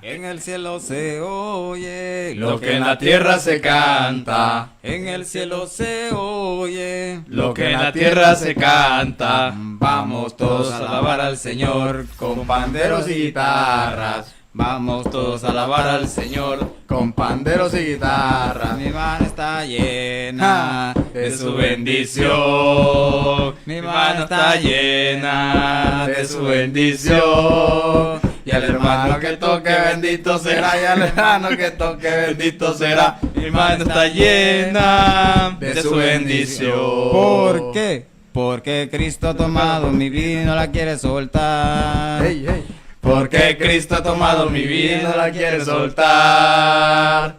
En el cielo se oye lo que en la tierra se canta. En el cielo se oye Lo que en la tierra se canta. Vamos todos a alabar al Señor con panderos y guitarras. Vamos todos a alabar al Señor con panderos y guitarras. Mi mano está llena de su bendición. Mi mano está llena de su bendición. Y al hermano que toque bendito será, y al hermano que toque bendito será. Mi mano está llena de su bendición. ¿Por qué? Porque Cristo ha tomado mi vida y no la quiere soltar. Hey, hey. Porque Cristo ha tomado mi vida y no la quiere soltar.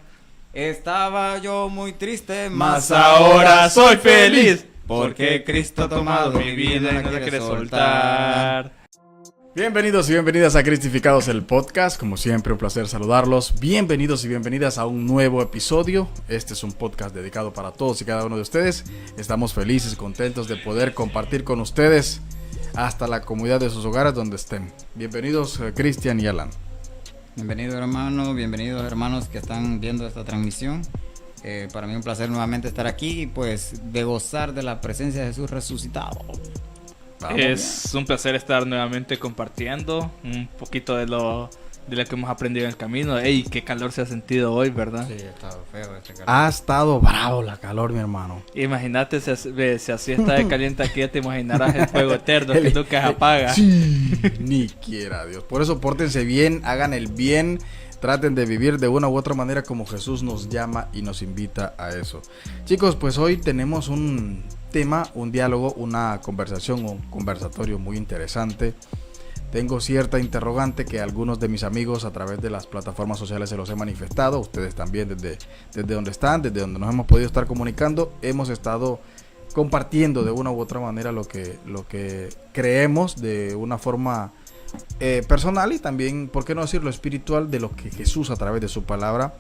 Estaba yo muy triste, mas ahora soy feliz. Porque Cristo ha tomado mi vida y no la quiere soltar. Bienvenidos y bienvenidas a Cristificados, el podcast. Como siempre, un placer saludarlos. Bienvenidos y bienvenidas a un nuevo episodio. Este es un podcast dedicado para todos y cada uno de ustedes. Estamos felices y contentos de poder compartir con ustedes hasta la comodidad de sus hogares donde estén. Bienvenidos, Cristian y Alan. Bienvenidos, hermanos, bienvenidos, hermanos que están viendo esta transmisión. Para mí un placer nuevamente estar aquí y pues de gozar de la presencia de Jesús resucitado. Es un placer estar nuevamente compartiendo un poquito de lo que hemos aprendido en el camino. Ey, qué calor se ha sentido hoy, ¿verdad? Sí, ha estado feo este calor. Ha estado bravo la calor, mi hermano. Imagínate si así está de caliente aquí, ya te imaginarás el fuego eterno que nunca se apaga. Sí, ni quiera Dios. Por eso pórtense bien, hagan el bien. Traten de vivir de una u otra manera como Jesús nos llama y nos invita a eso. Chicos, pues hoy tenemos un tema, un diálogo, una conversación, un conversatorio muy interesante. Tengo cierta interrogante que algunos de mis amigos a través de las plataformas sociales se los he manifestado. Ustedes también desde donde están, desde donde nos hemos podido estar comunicando, hemos estado compartiendo de una u otra manera lo que creemos de una forma personal y también, por qué no decirlo, espiritual, de lo que Jesús a través de su palabra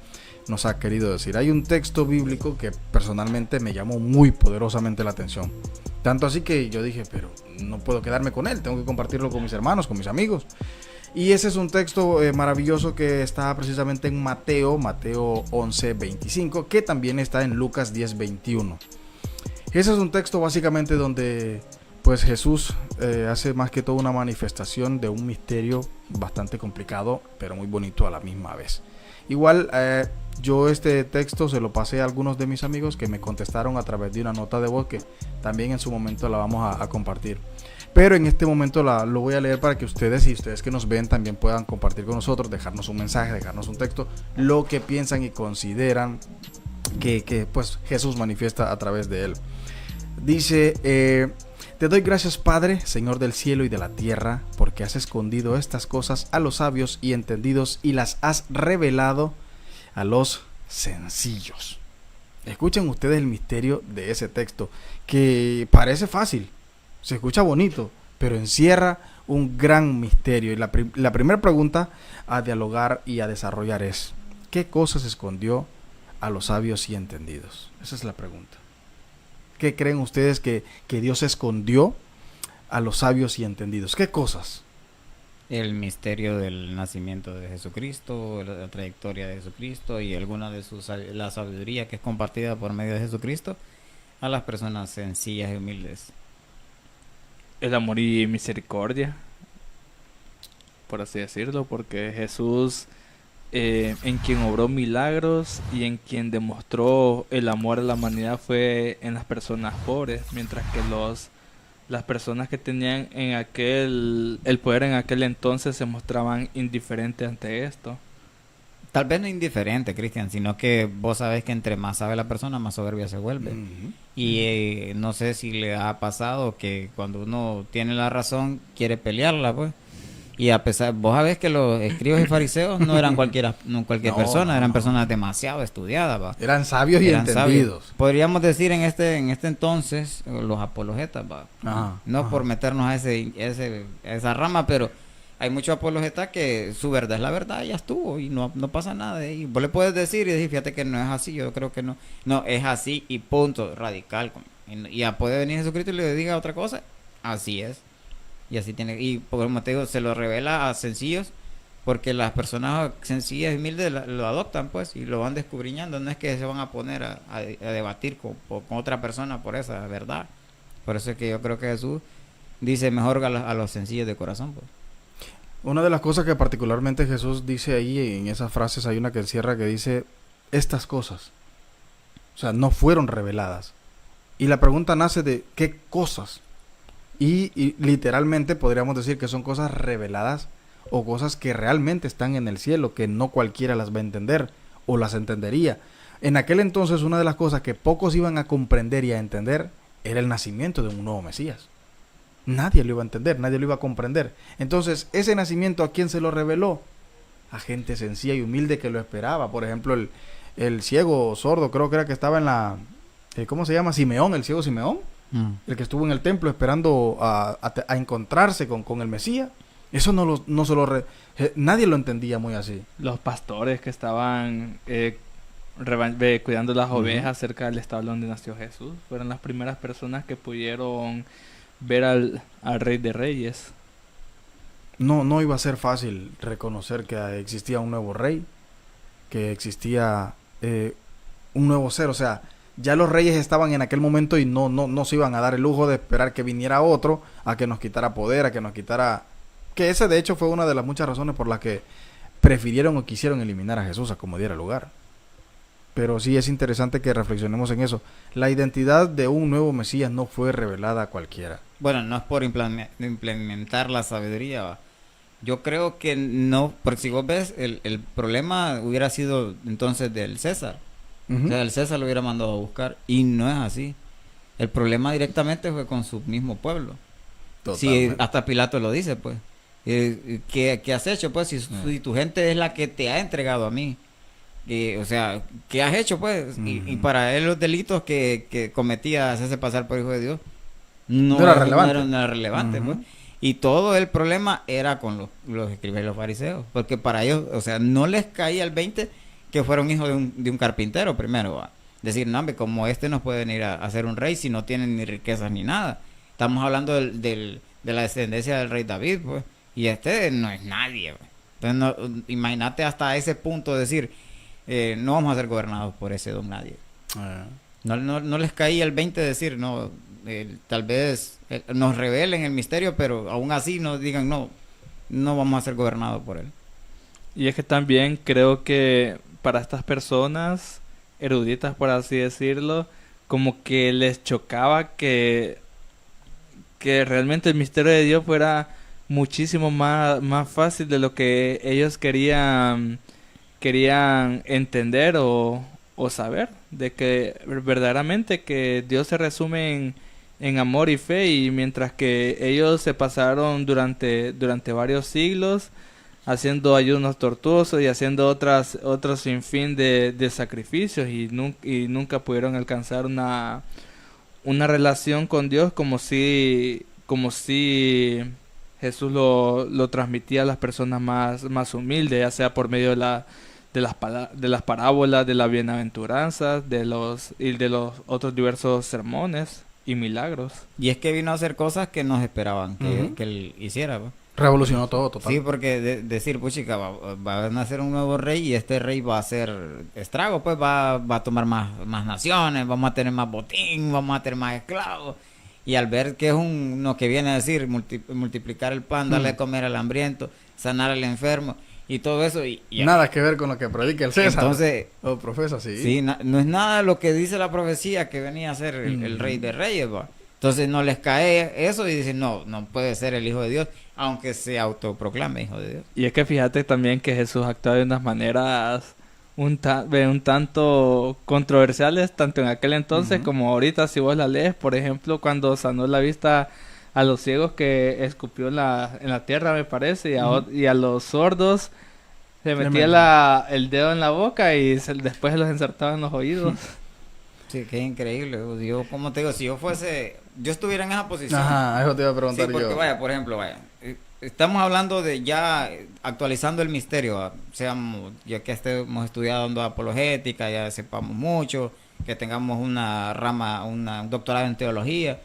nos ha querido decir. Hay un texto bíblico que personalmente me llamó muy poderosamente la atención, tanto así que yo dije, pero no puedo quedarme con él, tengo que compartirlo con mis hermanos, con mis amigos. Y ese es un texto maravilloso que está precisamente en Mateo 11:25, que también está en Lucas 10:21. Ese es un texto básicamente donde pues Jesús hace más que todo una manifestación de un misterio bastante complicado, pero muy bonito a la misma vez. Igual yo este texto se lo pasé a algunos de mis amigos que me contestaron a través de una nota de voz que también en su momento la vamos a compartir. Pero en este momento lo voy a leer para que ustedes y ustedes que nos ven también puedan compartir con nosotros, dejarnos un mensaje, dejarnos un texto, lo que piensan y consideran que pues Jesús manifiesta a través de él. Dice: te doy gracias, Padre, Señor del cielo y de la tierra, porque has escondido estas cosas a los sabios y entendidos y las has revelado a los sencillos. Escuchen ustedes el misterio de ese texto, que parece fácil, se escucha bonito, pero encierra un gran misterio. Y la primera pregunta a dialogar y a desarrollar es: ¿qué cosas escondió a los sabios y entendidos? Esa es la pregunta. ¿Qué creen ustedes que Dios escondió a los sabios y entendidos? ¿Qué cosas? El misterio del nacimiento de Jesucristo, la trayectoria de Jesucristo y alguna de la sabiduría que es compartida por medio de Jesucristo a las personas sencillas y humildes. El amor y misericordia, por así decirlo, porque Jesús, en quien obró milagros y en quien demostró el amor a la humanidad fue en las personas pobres, mientras que las personas que tenían el poder en aquel entonces se mostraban indiferentes ante esto. Tal vez no indiferente, Cristian, sino que vos sabés que entre más sabe la persona, más soberbia se vuelve. Uh-huh. Y no sé si le ha pasado que cuando uno tiene la razón, quiere pelearla, pues. Y a pesar, vos sabés que los escribas y fariseos no eran cualquier persona, eran personas demasiado estudiadas, ¿va? Eran sabios y entendidos. Sabios. Podríamos decir en este entonces los apologetas, ¿va? No por meternos a esa rama, pero hay muchos apologetas que su verdad es la verdad y ya estuvo y no pasa nada. Y vos le puedes decir y decir, fíjate que no es así, yo creo que no. No, es así y punto, radical. Y a poder venir Jesucristo y le diga otra cosa, así es. Y así tiene, y como te digo, se lo revela a sencillos porque las personas sencillas y humildes lo adoptan, pues, y lo van descubriñando. No es que se van a poner a debatir con otra persona por esa verdad. Por eso es que yo creo que Jesús dice mejor a los sencillos de corazón, pues. Una de las cosas que particularmente Jesús dice ahí en esas frases, hay una que encierra que dice estas cosas, o sea, no fueron reveladas. Y la pregunta nace de ¿qué cosas? Y literalmente podríamos decir que son cosas reveladas o cosas que realmente están en el cielo, que no cualquiera las va a entender o las entendería. En aquel entonces una de las cosas que pocos iban a comprender y a entender era el nacimiento de un nuevo Mesías. Nadie lo iba a entender, nadie lo iba a comprender. Entonces, ese nacimiento, ¿a quién se lo reveló? A gente sencilla y humilde que lo esperaba. Por ejemplo, el ciego sordo, creo que era que estaba en la... ¿cómo se llama? Simeón, el ciego Simeón. El que estuvo en el templo esperando a encontrarse con el Mesías. Eso nadie lo entendía muy así. Los pastores que estaban cuidando las ovejas cerca del establo donde nació Jesús fueron las primeras personas que pudieron ver al Rey de Reyes. No iba a ser fácil reconocer que existía un nuevo rey, que existía un nuevo ser. O sea, ya los reyes estaban en aquel momento y no se iban a dar el lujo de esperar que viniera otro a que nos quitara poder, a que nos quitara... Que ese de hecho fue una de las muchas razones por las que prefirieron o quisieron eliminar a Jesús a como diera lugar. Pero sí es interesante que reflexionemos en eso. La identidad de un nuevo Mesías no fue revelada a cualquiera. Bueno, no es por implementar la sabiduría, ¿va? Yo creo que no, porque si vos ves, el problema hubiera sido entonces del César. O sea, el César lo hubiera mandado a buscar y no es así. El problema directamente fue con su mismo pueblo. Sí, hasta Pilato lo dice, pues. ¿Qué has hecho, pues? Si tu gente es la que te ha entregado a mí. O sea, ¿qué has hecho, pues? Y para él los delitos que cometía, hacerse pasar por hijo de Dios, no era relevante, pues. Y todo el problema era con los escribas y los fariseos, porque para ellos, o sea, no les caía el 20 que fueron hijos de un carpintero primero, ¿va? Decir, no, hombre, como nos puede venir a ser un rey si no tienen ni riquezas ni nada. Estamos hablando de la descendencia del rey David, pues, y no es nadie, pues. Entonces, imagínate hasta ese punto de decir, no vamos a ser gobernados por ese don nadie. No les caía el 20 de decir, no, tal vez nos revelen el misterio, pero aún así nos digan, no vamos a ser gobernados por él. Y es que también creo que para estas personas eruditas, por así decirlo, como que les chocaba que realmente el misterio de Dios fuera muchísimo más fácil de lo que ellos querían entender o saber, de que verdaderamente que Dios se resume en amor y fe, y mientras que ellos se pasaron durante varios siglos haciendo ayunos tortuosos y haciendo otros sinfín de sacrificios y nunca pudieron alcanzar una relación con Dios como si Jesús lo transmitía a las personas más humildes, ya sea por medio de las parábolas, de las bienaventuranzas, de los otros diversos sermones y milagros. Y es que vino a hacer cosas que no esperaban que él hiciera, ¿no? Revolucionó todo, total. Sí, porque decir, puchica, va a nacer un nuevo rey y este rey va a hacer estrago, pues va a tomar más naciones, vamos a tener más botín, vamos a tener más esclavos. Y al ver que es uno que viene a decir multiplicar el pan, darle de comer al hambriento, sanar al enfermo y todo eso. Y nada que ver con lo que predica el César. Entonces, o profesa, sí. Sí, no es nada lo que dice la profecía que venía a ser el rey de reyes, ¿va? Entonces no les cae eso y dicen, no puede ser el hijo de Dios, aunque se autoproclame hijo de Dios. Y es que fíjate también que Jesús actúa de unas maneras un tanto controversiales, tanto en aquel entonces como ahorita, si vos la lees, por ejemplo, cuando sanó la vista a los ciegos que escupió en la tierra, me parece, y a los sordos se metía el dedo en la boca y después se los insertaba en los oídos. Sí, qué increíble. Yo, como te digo, si yo estuviera en esa posición. Ajá, eso te iba a preguntar yo. Sí, porque vaya, por ejemplo, estamos hablando de ya actualizando el misterio, ya que estemos estudiando apologética, ya sepamos mucho, que tengamos una rama, un doctorado en teología,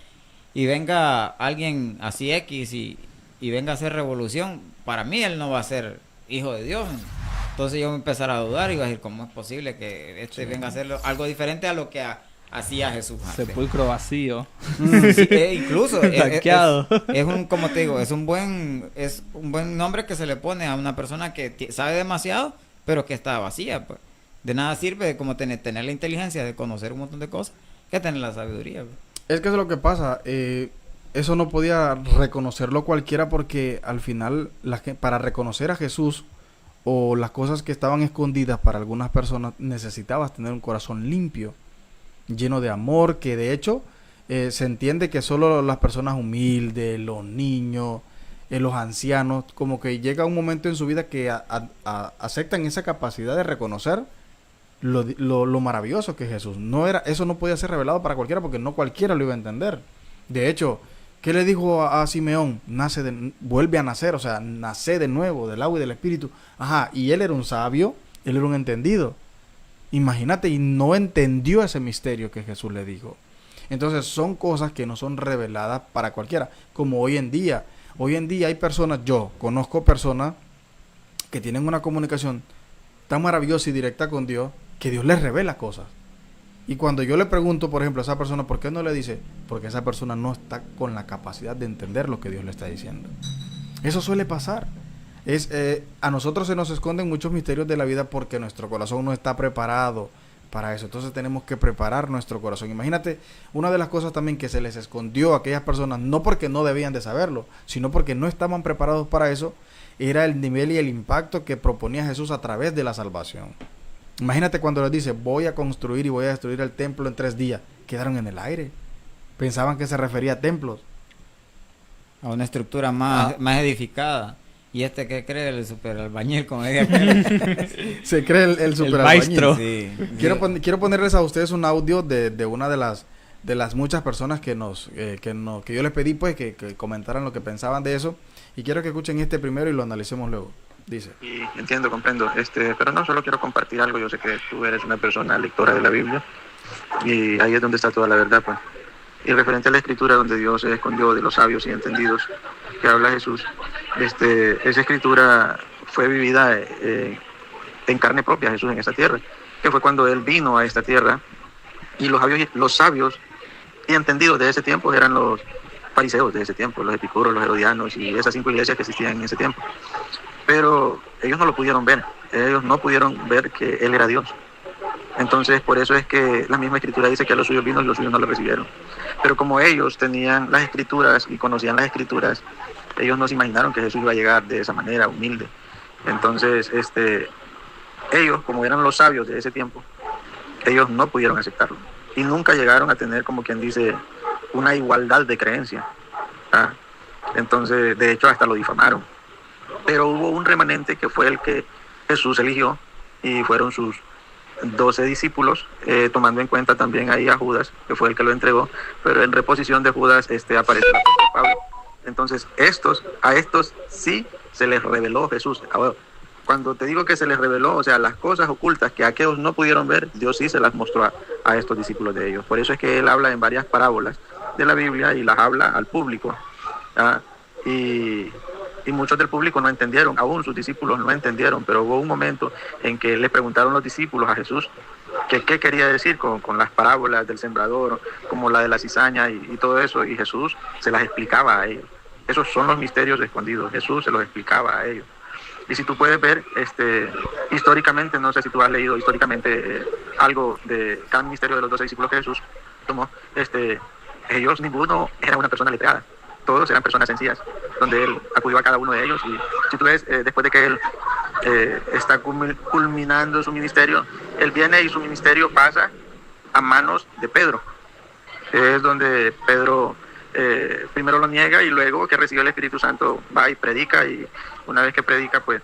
y venga alguien así X y venga a hacer revolución, para mí él no va a ser hijo de Dios. Entonces yo me empezar a dudar y iba a decir, ¿cómo es posible que venga a hacer algo diferente a lo que hacía Jesús antes? Sepulcro vacío. Sí, incluso Blanqueado. es un, como te digo, es un buen nombre que se le pone a una persona que sabe demasiado, pero que está vacía, pues. De nada sirve como tener la inteligencia de conocer un montón de cosas que tener la sabiduría, pues. Es que eso es lo que pasa. Eso no podía reconocerlo cualquiera porque al final, para reconocer a Jesús o las cosas que estaban escondidas para algunas personas, necesitabas tener un corazón limpio, lleno de amor, que de hecho se entiende que solo las personas humildes, los niños, los ancianos, como que llega un momento en su vida que aceptan esa capacidad de reconocer lo maravilloso que es Jesús. Eso no podía ser revelado para cualquiera porque no cualquiera lo iba a entender. De hecho, ¿qué le dijo a Simeón? Vuelve a nacer, o sea, nace de nuevo del agua y del espíritu. Ajá, y él era un sabio, él era un entendido. Imagínate, y no entendió ese misterio que Jesús le dijo. Entonces son cosas que no son reveladas para cualquiera, como hoy en día. Hoy en día hay personas, yo conozco personas que tienen una comunicación tan maravillosa y directa con Dios, que Dios les revela cosas. Y cuando yo le pregunto, por ejemplo, a esa persona, ¿por qué no le dice? Porque esa persona no está con la capacidad de entender lo que Dios le está diciendo. Eso suele pasar. A nosotros se nos esconden muchos misterios de la vida porque nuestro corazón no está preparado para eso. Entonces tenemos que preparar nuestro corazón. Imagínate, una de las cosas también que se les escondió a aquellas personas, no porque no debían de saberlo, sino porque no estaban preparados para eso, era el nivel y el impacto que proponía Jesús a través de la salvación. Imagínate cuando les dice, voy a construir y voy a destruir el templo en 3 días. Quedaron en el aire. Pensaban que se refería a templos. A una estructura más edificada. ¿Y qué cree el super albañil? Como decía aquel. Se cree el super albañil. Maestro. Sí. Quiero ponerles a ustedes un audio de una de las muchas personas que yo les pedí pues que comentaran lo que pensaban de eso. Y quiero que escuchen este primero y lo analicemos luego. Dice. Y entiendo, comprendo, pero no, solo quiero compartir algo. Yo sé que tú eres una persona lectora de la Biblia y ahí es donde está toda la verdad, pues. Y referente a la escritura donde Dios se escondió de los sabios y entendidos que habla Jesús, esa escritura fue vivida en carne propia, Jesús en esta tierra, que fue cuando Él vino a esta tierra, y los sabios y entendidos de ese tiempo eran los fariseos de ese tiempo, los epicuros, los herodianos y esas 5 iglesias que existían en ese tiempo. Pero ellos no lo pudieron ver, ellos no pudieron ver que Él era Dios. Entonces, por eso es que la misma escritura dice que a los suyos vino y los suyos no lo recibieron. Pero como ellos tenían las escrituras y conocían las escrituras, ellos no se imaginaron que Jesús iba a llegar de esa manera, humilde. Entonces, ellos, como eran los sabios de ese tiempo, ellos no pudieron aceptarlo. Y nunca llegaron a tener, como quien dice, una igualdad de creencia. Entonces, de hecho, hasta lo difamaron. Pero hubo un remanente que fue el que Jesús eligió y fueron sus 12 discípulos, tomando en cuenta también ahí a Judas, que fue el que lo entregó, pero en reposición de Judas aparece el apóstol Pablo. Entonces, a estos sí se les reveló Jesús. Ahora, cuando te digo que se les reveló, o sea, las cosas ocultas que aquellos no pudieron ver, Dios sí se las mostró a estos discípulos de ellos. Por eso es que Él habla en varias parábolas de la Biblia y las habla al público. Y muchos del público no entendieron, aún sus discípulos no entendieron, pero hubo un momento en que le preguntaron los discípulos a Jesús que qué quería decir con las parábolas del sembrador, como la de la cizaña y todo eso, y Jesús se las explicaba a ellos. Esos son los misterios escondidos, Jesús se los explicaba a ellos. Y si tú puedes ver, históricamente, no sé si tú has leído históricamente algo de cada misterio de los 12 discípulos que Jesús tomó, ellos ninguno era una persona letrada. Todos eran personas sencillas, donde Él acudió a cada uno de ellos. Y si tú ves, después de que Él está culminando su ministerio, Él viene y su ministerio pasa a manos de Pedro. Es donde Pedro primero lo niega y luego que recibió el Espíritu Santo va y predica. Y una vez que predica, pues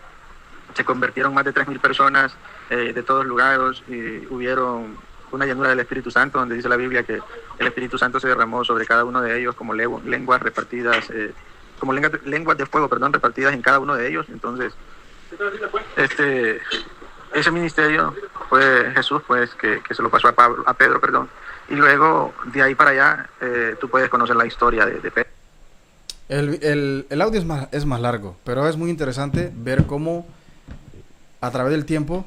se convirtieron más de 3,000 personas de todos lugares y hubieron una llanura del Espíritu Santo, donde dice la Biblia que el Espíritu Santo se derramó sobre cada uno de ellos como lenguas repartidas, como lenguas de fuego, repartidas en cada uno de ellos. Entonces, ese ministerio fue Jesús, pues, que se lo pasó a Pedro, y luego de ahí para allá tú puedes conocer la historia de Pedro. El audio es más largo, pero es muy interesante ver cómo a través del tiempo,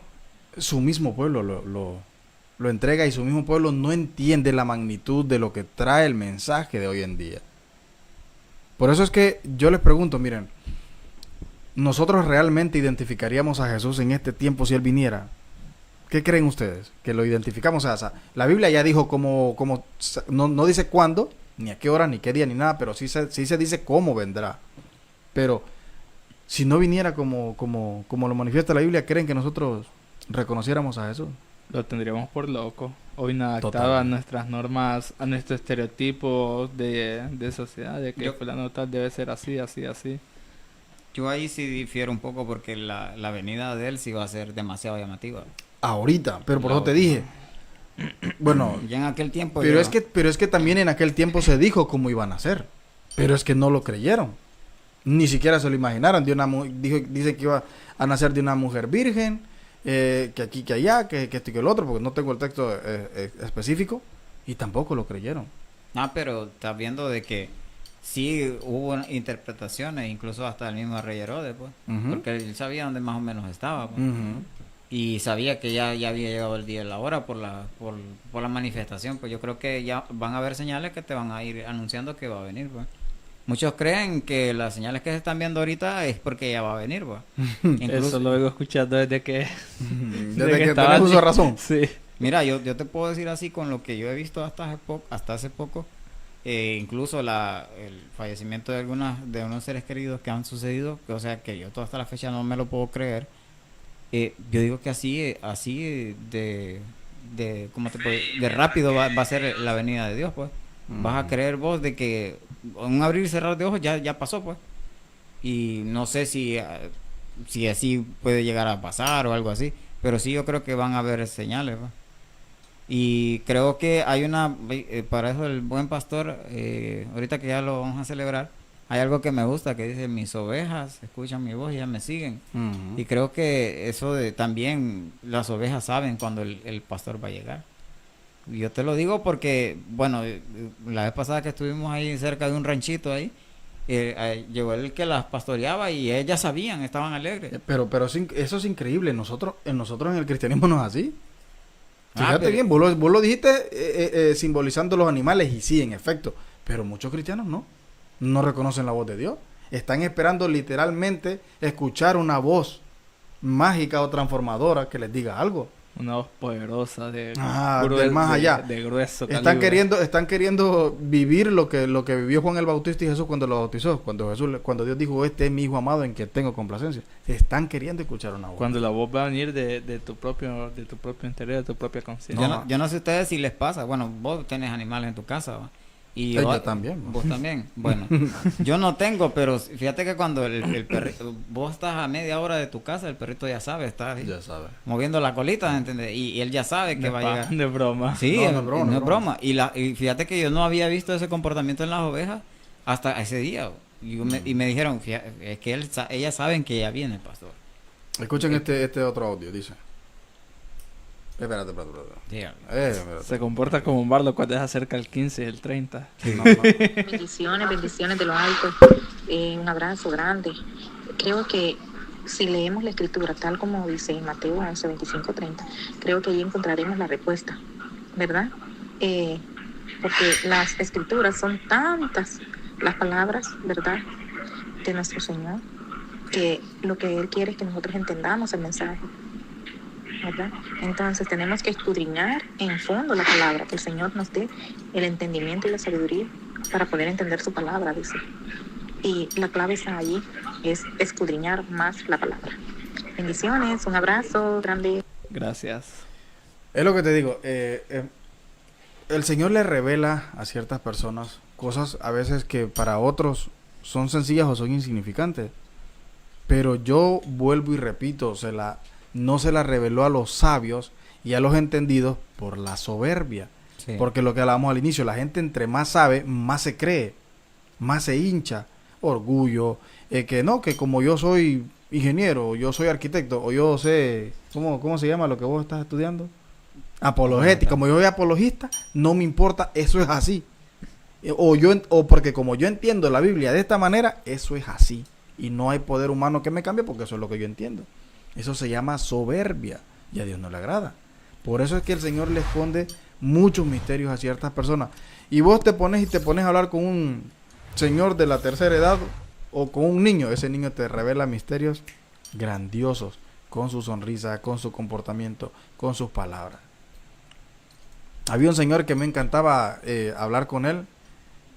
su mismo pueblo lo entrega y su mismo pueblo no entiende la magnitud de lo que trae el mensaje de hoy en día. Por eso es que yo les pregunto, miren, ¿nosotros realmente identificaríamos a Jesús en este tiempo si Él viniera? ¿Qué creen ustedes? ¿Que lo identificamos? O sea, la Biblia ya dijo no dice cuándo, ni a qué hora, ni qué día, ni nada, pero sí se dice cómo vendrá. Pero si no viniera como lo manifiesta la Biblia, ¿creen que nosotros reconociéramos a Jesús? Lo tendríamos por loco. O inadaptado Total. a nuestras normas, a nuestro estereotipo de sociedad, de que fulano tal debe ser así, así, así. Yo ahí sí difiero un poco porque la venida de él sí va a ser demasiado llamativa. Ahorita, pero por eso te dije. Bueno, Ya en aquel tiempo... pero ya- es que también en aquel tiempo se dijo cómo iban a ser. Pero es que no lo creyeron. Ni siquiera se lo imaginaron. Dice que iba a nacer de una mujer virgen, que aquí, que allá, que esto y que el otro, porque no tengo el texto específico. Y tampoco lo creyeron. Ah, pero estás viendo de que sí hubo interpretaciones, incluso hasta el mismo rey Herodes, pues. Ujú. Porque él sabía dónde más o menos estaba, pues. Ujú. Y sabía que ya había llegado el día y la hora por la manifestación. Pues yo creo que ya van a haber señales que te van a ir anunciando que va a venir, pues. Muchos creen que las señales que se están viendo ahorita es porque ya va a venir, pues. Eso lo vengo escuchando desde que... Desde que estaba tenés uso de allí. razón. Sí. Mira, yo te puedo decir así con lo que yo he visto hasta hace poco, incluso el fallecimiento de unos seres queridos que han sucedido, o sea, que yo hasta la fecha no me lo puedo creer. Yo digo que así ¿cómo te puedo decir? De rápido va a ser la venida de Dios, pues. Vas a creer vos de que un abrir y cerrar de ojos ya pasó, pues. Y no sé si así puede llegar a pasar o algo así, pero sí yo creo que van a haber señales, pues. Y creo que hay para eso el buen pastor, ahorita que ya lo vamos a celebrar, hay algo que me gusta que dice: mis ovejas escuchan mi voz y ya me siguen. Ujú. Y creo que eso también las ovejas saben cuando el pastor va a llegar. Y yo te lo digo porque, bueno, la vez pasada que estuvimos ahí cerca de un ranchito ahí, llegó el que las pastoreaba y ellas sabían, estaban alegres. Pero eso es increíble. Nosotros en el cristianismo no es así. Ah, Fíjate pero- bien, vos lo dijiste simbolizando los animales y sí, en efecto. Pero muchos cristianos no reconocen la voz de Dios. Están esperando literalmente escuchar una voz mágica o transformadora que les diga algo. Una voz poderosa del más allá. de grueso Están calibre. queriendo vivir lo que vivió Juan el Bautista y Jesús cuando lo bautizó. Cuando Dios dijo: este es mi hijo amado en que tengo complacencia. Están queriendo escuchar una voz. Cuando la voz va a venir de tu propio interior, de tu propia conciencia. Yo no sé a ustedes si les pasa. Bueno, vos tenés animales en tu casa, ¿va? Y Yo también. Vos también. Bueno, yo no tengo, pero fíjate que cuando el perrito, vos estás a media hora de tu casa, el perrito ya sabe, está ahí, Ya sabes. moviendo la colita, ¿entendés? Y él ya sabe que va a llegar. De broma. Sí, No es broma, no no es es broma. Y fíjate que yo no había visto ese comportamiento en las ovejas hasta ese día. Y me dijeron: es que ellas saben que ya viene el pastor. Escuchen este otro audio, dice. Espérate. Dígalo. Espérate. Se comporta como un bardo cuando se acerca el 15 y el 30. No. Bendiciones de lo alto. Un abrazo grande. Creo que si leemos la escritura tal como dice en Mateo 11, 25, 30, creo que ahí encontraremos la respuesta, ¿verdad? Porque las escrituras son tantas las palabras, ¿verdad?, de nuestro Señor, que lo que Él quiere es que nosotros entendamos el mensaje, ¿verdad? Entonces tenemos que escudriñar en fondo la palabra, que el Señor nos dé el entendimiento y la sabiduría para poder entender su palabra, dice. Y la clave está allí, es escudriñar más la palabra. Bendiciones, un abrazo grande. Gracias. Es lo que te digo. El Señor le revela a ciertas personas cosas a veces que para otros son sencillas o son insignificantes. Pero yo vuelvo y repito, no se la reveló a los sabios y a los entendidos por la soberbia. Sí. Porque lo que hablábamos al inicio, la gente entre más sabe, más se cree, más se hincha. Orgullo, que como yo soy ingeniero, o yo soy arquitecto, o yo sé, ¿cómo se llama lo que vos estás estudiando? Apologética. Como yo soy apologista, no me importa, eso es así. O porque como yo entiendo la Biblia de esta manera, eso es así. Y no hay poder humano que me cambie porque eso es lo que yo entiendo. Eso se llama soberbia y a Dios no le agrada. Por eso es que el Señor le esconde muchos misterios a ciertas personas. Y vos te pones a hablar con un señor de la tercera edad o con un niño. Ese niño te revela misterios grandiosos con su sonrisa, con su comportamiento, con sus palabras. Había un señor que me encantaba hablar con él.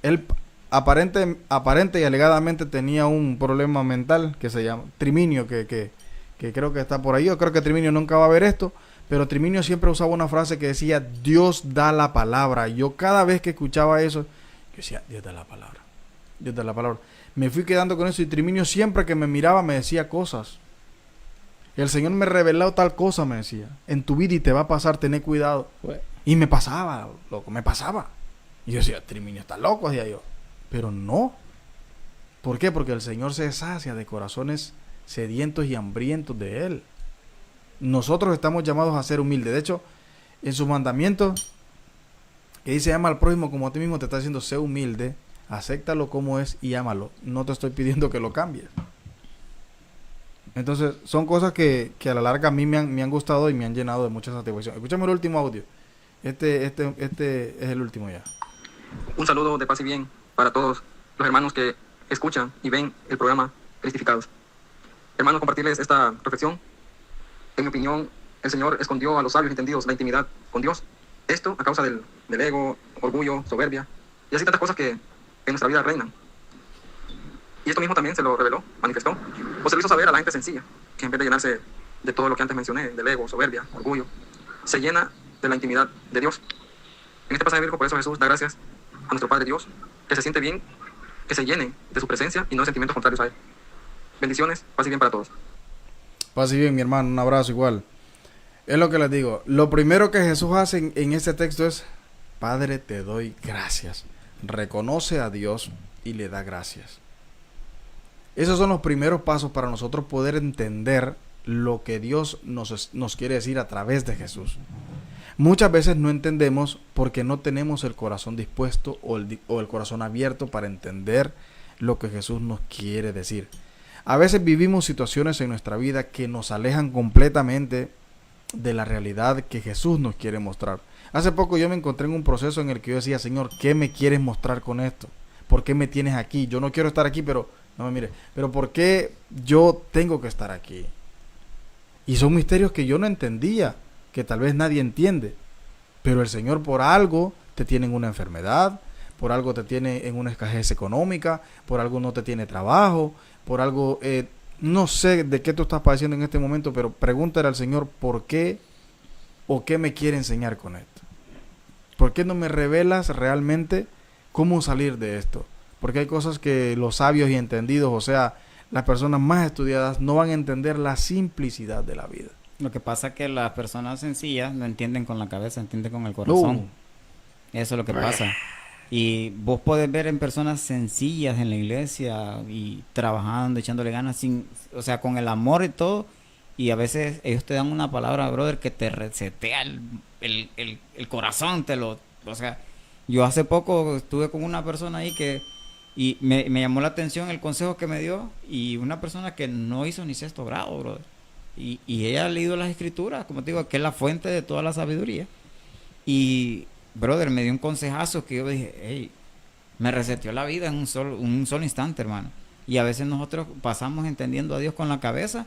Él aparente y alegadamente tenía un problema mental que se llama Triminio, que creo que está por ahí. Yo creo que Triminio nunca va a ver esto, pero Triminio siempre usaba una frase que decía: Dios da la palabra. Yo cada vez que escuchaba eso, yo decía: Dios da la palabra, Dios da la palabra. Me fui quedando con eso, y Triminio siempre que me miraba me decía cosas. El Señor me reveló tal cosa, me decía: en tu vida y te va a pasar, tené cuidado. Y me pasaba, loco, me pasaba. Y yo decía: Triminio está loco, decía yo. Pero no. ¿Por qué? Porque el Señor se sacia de corazones sedientos y hambrientos de Él. Nosotros estamos llamados a ser humildes. De hecho, en sus mandamientos, que dice: ama al prójimo como a ti mismo, te está diciendo: sé humilde, acéptalo como es y ámalo. No te estoy pidiendo que lo cambies. Entonces, son cosas que a la larga a mí me han gustado y me han llenado de mucha satisfacción. Escúchame el último audio. Este es el último ya. Un saludo de paz y bien para todos los hermanos que escuchan y ven el programa Cristificados. Hermanos, compartirles esta reflexión. En mi opinión, el Señor escondió a los sabios entendidos la intimidad con Dios. Esto a causa del ego, orgullo, soberbia y así tantas cosas que en nuestra vida reinan. Y esto mismo también se lo reveló, manifestó, o se lo hizo saber a la gente sencilla, que en vez de llenarse de todo lo que antes mencioné, del ego, soberbia, orgullo, se llena de la intimidad de Dios. En este pasaje bíblico, por eso Jesús da gracias a nuestro Padre Dios, que se siente bien, que se llene de su presencia y no de sentimientos contrarios a Él. Bendiciones, paz y bien para todos. Paz y bien, mi hermano, un abrazo igual. Es lo que les digo. Lo primero que Jesús hace en este texto es: Padre, te doy gracias. Reconoce a Dios y le da gracias. Esos son los primeros pasos para nosotros poder entender lo que Dios nos quiere decir a través de Jesús. Muchas veces no entendemos porque no tenemos el corazón dispuesto o el corazón abierto para entender lo que Jesús nos quiere decir. A veces vivimos situaciones en nuestra vida que nos alejan completamente de la realidad que Jesús nos quiere mostrar. Hace poco yo me encontré en un proceso en el que yo decía: Señor, ¿qué me quieres mostrar con esto? ¿Por qué me tienes aquí? Yo no quiero estar aquí, pero no me mire. Pero ¿por qué yo tengo que estar aquí? Y son misterios que yo no entendía, que tal vez nadie entiende. Pero el Señor por algo te tiene en una enfermedad, por algo te tiene en una escasez económica, por algo no te tiene trabajo, por algo, no sé de qué tú estás padeciendo en este momento, pero pregúntale al Señor por qué o qué me quiere enseñar con esto. ¿Por qué no me revelas realmente cómo salir de esto? Porque hay cosas que los sabios y entendidos, o sea, las personas más estudiadas, no van a entender la simplicidad de la vida. Lo que pasa es que las personas sencillas no entienden con la cabeza, entienden con el corazón. Eso es lo que pasa. Y vos podés ver en personas sencillas en la iglesia y trabajando, echándole ganas, o sea, con el amor y todo. Y a veces ellos te dan una palabra, brother, que te resetea el corazón. O sea, yo hace poco estuve con una persona ahí y me llamó la atención el consejo que me dio. Y una persona que no hizo ni sexto grado, brother. Y ella ha leído las escrituras, como te digo, que es la fuente de toda la sabiduría. Y, brother, me dio un consejazo que yo dije: hey, me reseteó la vida en un solo instante, hermano. Y a veces nosotros pasamos entendiendo a Dios con la cabeza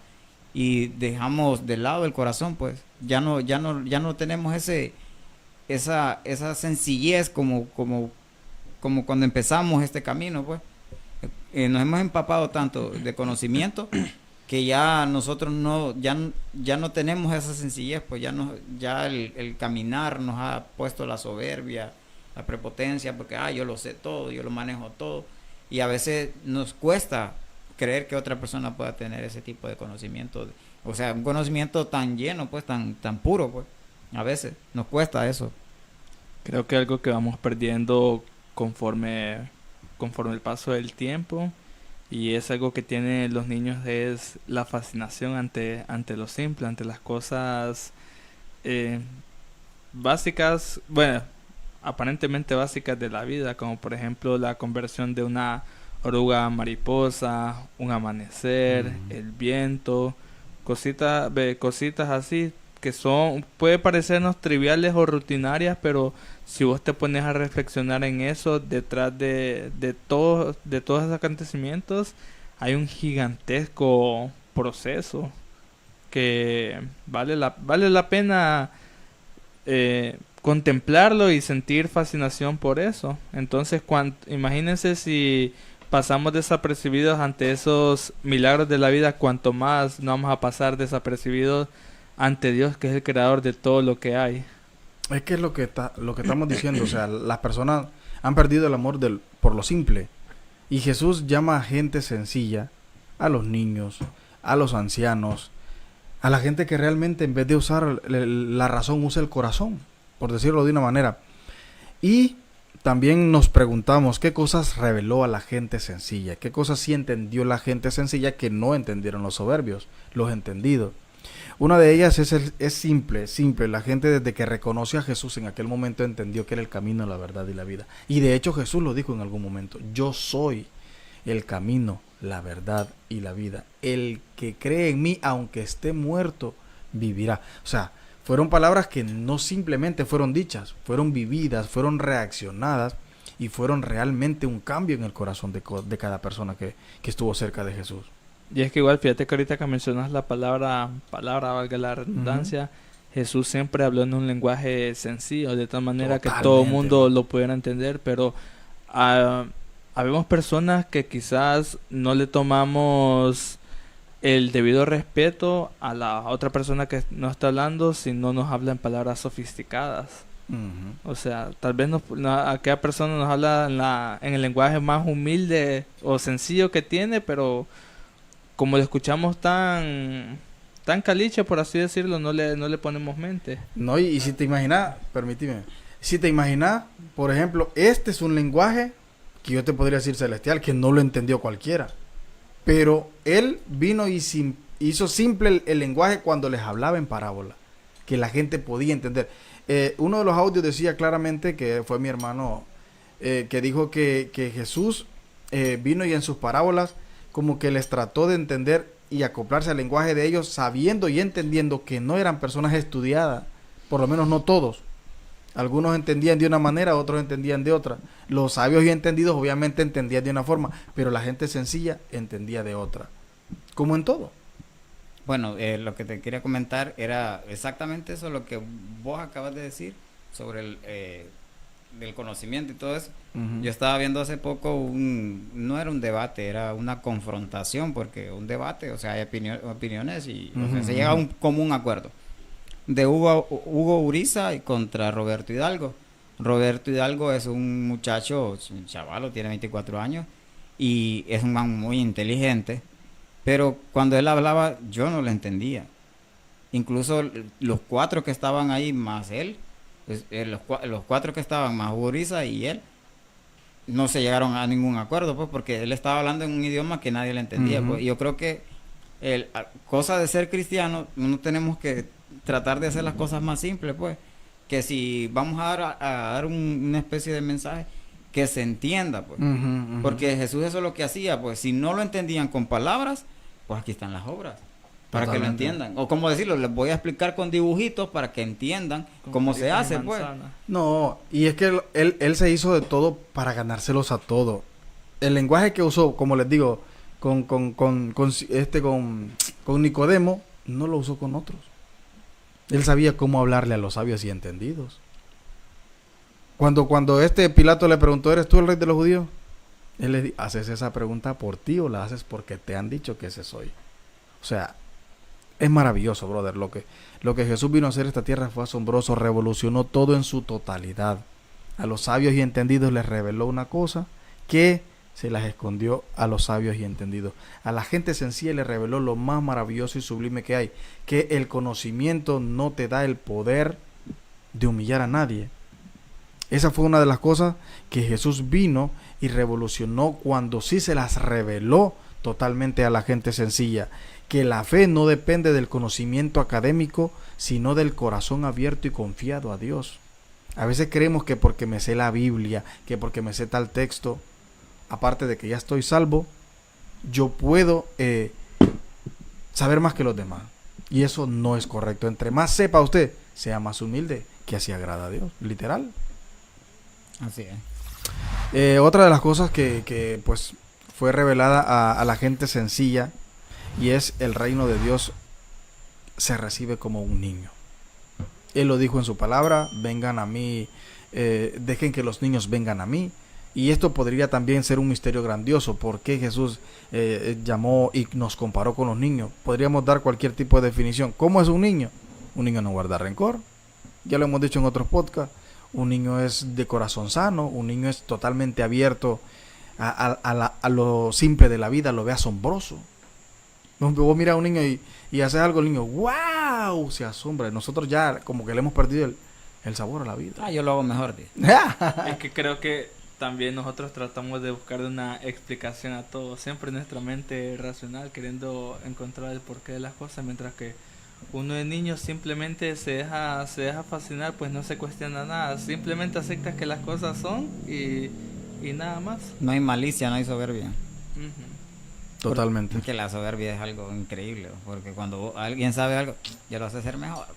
y dejamos de lado el corazón, pues. Ya no tenemos esa sencillez como cuando empezamos este camino, pues. Nos hemos empapado tanto de conocimiento que ya nosotros ya no tenemos esa sencillez, pues ya el caminar nos ha puesto la soberbia, la prepotencia, porque yo lo sé todo, yo lo manejo todo, y a veces nos cuesta creer que otra persona pueda tener ese tipo de conocimiento, o sea, un conocimiento tan lleno, pues tan puro, pues a veces nos cuesta eso. Creo que algo que vamos perdiendo conforme el paso del tiempo, y es algo que tienen los niños, es la fascinación ante lo simple, ante las cosas básicas, bueno, aparentemente básicas de la vida, como por ejemplo la conversión de una oruga a mariposa, un amanecer, el viento, cositas así que puede parecernos triviales o rutinarias, pero si vos te pones a reflexionar en eso, detrás de todos esos acontecimientos hay un gigantesco proceso que vale la pena contemplarlo y sentir fascinación por eso. Entonces, imagínense si pasamos desapercibidos ante esos milagros de la vida, cuanto más no vamos a pasar desapercibidos ante Dios, que es el creador de todo lo que hay. Es que es lo que estamos diciendo, o sea, las personas han perdido el amor por lo simple. Y Jesús llama a gente sencilla, a los niños, a los ancianos, a la gente que realmente en vez de usar la razón usa el corazón, por decirlo de una manera. Y también nos preguntamos qué cosas reveló a la gente sencilla, qué cosas sí entendió la gente sencilla que no entendieron los soberbios, los entendidos. Una de ellas es simple. La gente desde que reconoce a Jesús en aquel momento entendió que era el camino, la verdad y la vida. Y de hecho Jesús lo dijo en algún momento: yo soy el camino, la verdad y la vida. El que cree en mí, aunque esté muerto, vivirá. O sea, fueron palabras que no simplemente fueron dichas, fueron vividas, fueron reaccionadas y fueron realmente un cambio en el corazón de cada persona que estuvo cerca de Jesús. Y es que igual, fíjate que ahorita que mencionas la palabra, valga la redundancia, Jesús siempre habló en un lenguaje sencillo, de tal manera que todo el mundo lo pudiera entender, pero habemos personas que quizás no le tomamos el debido respeto a la otra persona que nos está hablando si no nos habla en palabras sofisticadas. O sea, tal vez aquella persona nos habla en el lenguaje más humilde o sencillo que tiene, pero como lo escuchamos tan caliche, por así decirlo, no le ponemos mente. No, y si te imaginas, permíteme, si te imaginas, por ejemplo, este es un lenguaje que yo te podría decir celestial, que no lo entendió cualquiera, pero él vino y hizo simple el lenguaje cuando les hablaba en parábola, que la gente podía entender. Uno de los audios decía claramente, que fue mi hermano, que dijo que Jesús vino y en sus parábolas como que les trató de entender y acoplarse al lenguaje de ellos, sabiendo y entendiendo que no eran personas estudiadas, por lo menos no todos. Algunos entendían de una manera, otros entendían de otra. Los sabios y entendidos obviamente entendían de una forma, pero la gente sencilla entendía de otra. Como en todo. Bueno, lo que te quería comentar era exactamente eso, lo que vos acabas de decir sobre del conocimiento y todo eso. Yo estaba viendo hace poco no era un debate, era una confrontación, porque un debate, o sea, hay opiniones y o sea, se llega a un común acuerdo. De Hugo Uriza contra Roberto Hidalgo. Roberto Hidalgo es un muchacho, un chavalo, tiene 24 años y es un man muy inteligente, pero cuando él hablaba yo no lo entendía. Incluso los 4 que estaban ahí más él, los 4 que estaban más Hugo Uriza y él, no se llegaron a ningún acuerdo, pues, porque él estaba hablando en un idioma que nadie le entendía. Pues, y yo creo que cosa de ser cristiano, no tenemos que tratar de hacer las cosas más simples, pues, que si vamos a dar una especie de mensaje que se entienda, pues, porque Jesús eso es lo que hacía, pues, si no lo entendían con palabras, pues aquí están las obras, para que lo entiendan, o como decirlo, les voy a explicar con dibujitos para que entiendan cómo se hace, pues. No, y es que él se hizo de todo para ganárselos a todo. El lenguaje que usó, como les digo, con Nicodemo, no lo usó con otros. Él sabía cómo hablarle a los sabios y entendidos. Cuando Pilato le preguntó, ¿eres tú el rey de los judíos? Él le dijo, ¿haces esa pregunta por ti o la haces porque te han dicho que ese soy? O sea, es maravilloso, brother. Lo que Jesús vino a hacer en esta tierra fue asombroso, revolucionó todo en su totalidad. A los sabios y entendidos les reveló una cosa que se las escondió a los sabios y entendidos. A la gente sencilla le reveló lo más maravilloso y sublime que hay, que el conocimiento no te da el poder de humillar a nadie. Esa fue una de las cosas que Jesús vino y revolucionó cuando sí se las reveló totalmente a la gente sencilla, que la fe no depende del conocimiento académico, sino del corazón abierto y confiado a Dios. A veces creemos que porque me sé la Biblia, que porque me sé tal texto, aparte de que ya estoy salvo, yo puedo saber más que los demás. Y eso no es correcto. Entre más sepa usted, sea más humilde, que así agrada a Dios. Literal. Así es. Otra de las cosas que pues fue revelada a la gente sencilla, y es el reino de Dios se recibe como un niño. Él lo dijo en su palabra: vengan a mí, dejen que los niños vengan a mí. Y esto podría también ser un misterio grandioso. ¿Por qué Jesús llamó y nos comparó con los niños? Podríamos dar cualquier tipo de definición. ¿Cómo es un niño? Un niño no guarda rencor. Ya lo hemos dicho en otros podcasts. Un niño es de corazón sano. Un niño es totalmente abierto a lo simple de la vida. Lo ve asombroso. Vos miras a un niño y haces algo, el niño, ¡wow!, se asombra. Nosotros ya como que le hemos perdido el sabor a la vida. Yo lo hago mejor, tío. Es que creo que también nosotros tratamos de buscar una explicación a todo, siempre en nuestra mente racional, queriendo encontrar el porqué de las cosas, mientras que uno de niño simplemente se deja fascinar, pues no se cuestiona nada, simplemente acepta que las cosas son y nada más. No hay malicia, no hay soberbia. Totalmente. Porque la soberbia es algo increíble, porque cuando alguien sabe algo, ya lo hace ser mejor.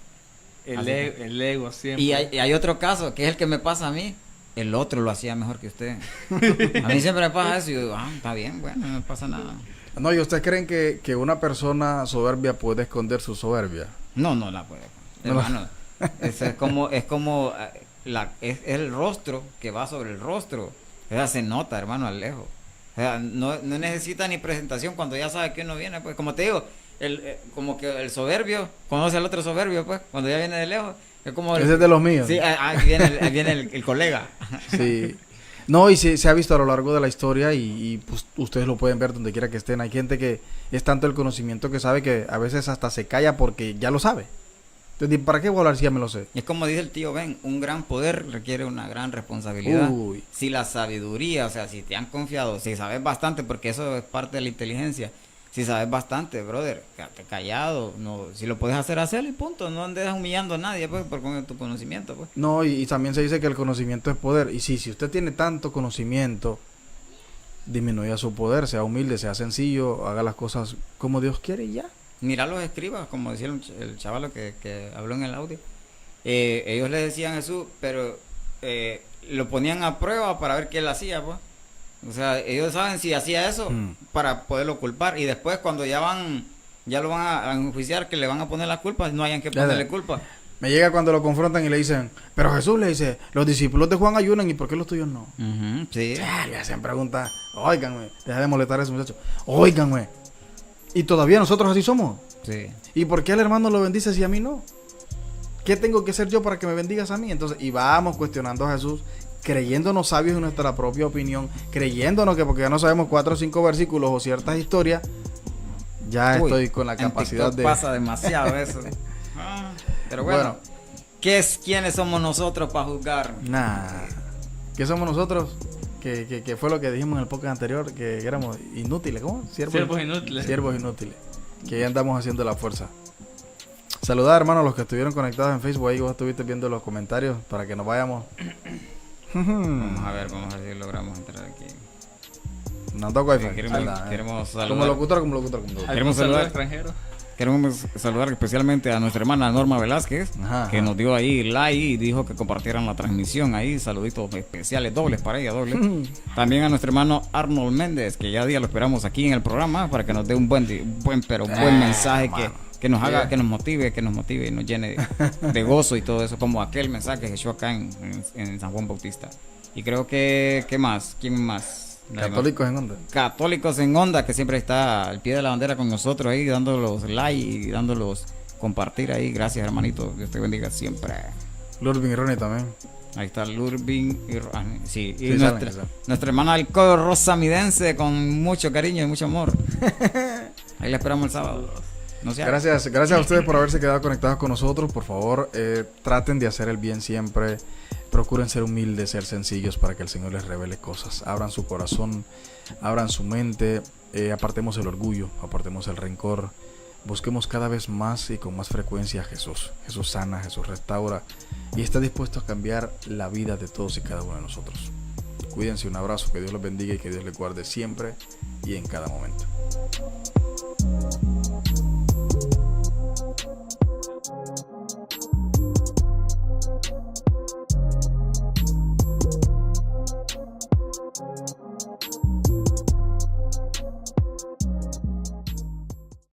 El ego siempre. Y hay otro caso, que es el que me pasa a mí. El otro lo hacía mejor que usted. A mí siempre me pasa eso y yo digo, está bien, bueno, no pasa nada. No, ¿y ustedes creen que una persona soberbia puede esconder su soberbia? No la puede. Hermano, es el rostro que va sobre el rostro. O sea, se nota, hermano, al lejos. O sea, no necesita ni presentación cuando ya sabe que uno viene. Pues como te digo, como que el soberbio conoce al otro soberbio, pues, cuando ya viene de lejos. Es como Ese es de los míos. Sí, ahí viene el colega. Sí. No, y se ha visto a lo largo de la historia y pues ustedes lo pueden ver donde quiera que estén. Hay gente que es tanto el conocimiento que sabe que a veces hasta se calla porque ya lo sabe. Entonces, ¿para qué voy a hablar si ya me lo sé? Es como dice el tío Ben, un gran poder requiere una gran responsabilidad. Uy. Si la sabiduría, o sea, si te han confiado, si sabes bastante, porque eso es parte de la inteligencia. Si sabes bastante, brother, quédate callado. No, si lo puedes hacer, hazlo y punto. No andes humillando a nadie, pues, por tu conocimiento, pues. No, y también se dice que el conocimiento es poder. Y si usted tiene tanto conocimiento, disminuya su poder, sea humilde, sea sencillo, haga las cosas como Dios quiere y ya. Mira los escribas, como decía el chaval que habló en el audio. Ellos le decían a Jesús, pero lo ponían a prueba para ver qué él hacía, pues. O sea, ellos saben si hacía eso para poderlo culpar. Y después cuando ya lo van a enjuiciar, que le van a poner la culpa, no hayan que ponerle culpa. Me llega cuando lo confrontan y le dicen, pero Jesús le dice, los discípulos de Juan ayunan, ¿y por qué los tuyos no? Sí. Le hacen preguntas, óiganme, deja de molestar a ese muchacho, óiganme. ¿Y todavía nosotros así somos? Sí. ¿Y por qué el hermano lo bendice si a mí no? ¿Qué tengo que hacer yo para que me bendigas a mí? Entonces, y vamos cuestionando a Jesús, creyéndonos sabios en nuestra propia opinión, creyéndonos que porque ya no sabemos 4 o 5 versículos o ciertas historias, ya estoy con la capacidad de... pasa demasiado eso. Pero bueno, ¿quiénes somos nosotros para juzgar? ¿Qué somos nosotros? Que fue lo que dijimos en el podcast anterior, que éramos inútiles, ¿cómo? Siervos inútiles. Siervos inútiles, que ya andamos haciendo la fuerza. Saludar, hermanos, a los que estuvieron conectados en Facebook, ahí vos estuviste viendo los comentarios para que nos vayamos. Vamos a ver si logramos entrar aquí. No toco iPhone. Queremos saludar. Como locutor. Queremos saludar especialmente a nuestra hermana Norma Velázquez, que nos dio ahí like y dijo que compartieran la transmisión ahí. Saluditos especiales, dobles para ella, dobles. También a nuestro hermano Arnold Méndez, que ya día lo esperamos aquí en el programa para que nos dé un buen mensaje que nos haga, que nos motive y nos llene de gozo y todo eso, como aquel mensaje que echó acá en San Juan Bautista. Y creo que, ¿quién más? Católicos en Onda. Católicos en Onda, que siempre está al pie de la bandera con nosotros ahí, dándolos like y dándolos compartir ahí. Gracias, hermanito. Dios te bendiga siempre. Lurbin y Ronnie también. Ahí está Lurbin y Ronnie. Sí, y nuestra hermana Alcohol Rosa Midense, con mucho cariño y mucho amor. Ahí la esperamos el sábado. Gracias a ustedes por haberse quedado conectados con nosotros. Por favor, traten de hacer el bien siempre. Procuren ser humildes, ser sencillos para que el Señor les revele cosas. Abran su corazón, abran su mente, apartemos el orgullo, apartemos el rencor. Busquemos cada vez más y con más frecuencia a Jesús. Jesús sana, Jesús restaura y está dispuesto a cambiar la vida de todos y cada uno de nosotros. Cuídense, un abrazo, que Dios los bendiga y que Dios les guarde siempre y en cada momento.